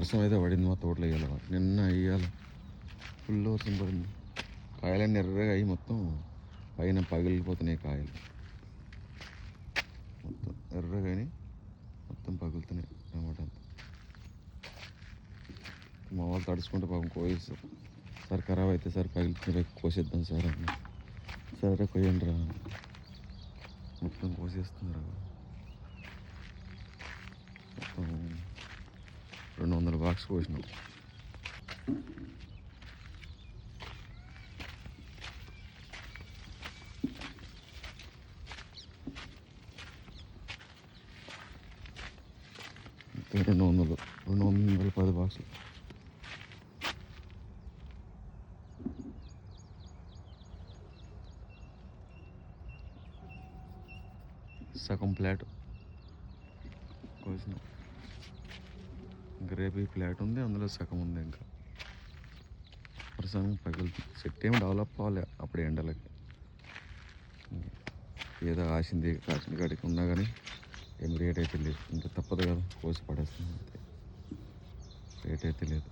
వర్షం అయితే పడింది మా తోటలో వేయాలి. నిన్న వేయాలి ఫుల్ వర్షం పడింది. కాయలన్నీ ఎర్రగా అయ్యి మొత్తం పైన పగిలిపోతున్నాయి. కాయలు మొత్తం ఎర్రగాని మొత్తం పగులుతున్నాయి టమాటా అంతా. మా వాళ్ళు తడుచుకుంటే పాపం కోయిస్తారు. సార్ ఖరాబ్ అయితే సార్ పగిలిపోయి కోసేద్దాం సార్ అన్న. సరే కొయ్యండి రా, మొత్తం కోసేస్తున్నారు. మొత్తం 200 బాక్స్ కోసినాం. మొత్తం 210 బాక్సులు. సగం ప్లాట్ కోసిన. ఇంకా రేపు ఈ ప్లాట్ ఉంది, అందులో సగం ఉంది. ఇంకా ప్రస్తుతానికి పగులుతుంది. చెట్టు ఏమి డెవలప్ అవ్వాలి అప్పుడు ఎండలకి. ఏదో ఆసింది కాసిన కాడికి ఉన్నా కానీ ఏం రేట్ అయితే లేదు. ఇంకా తప్పదు కదా, కోసి పడేస్తుంది అంతే. రేట్ అయితే లేదు.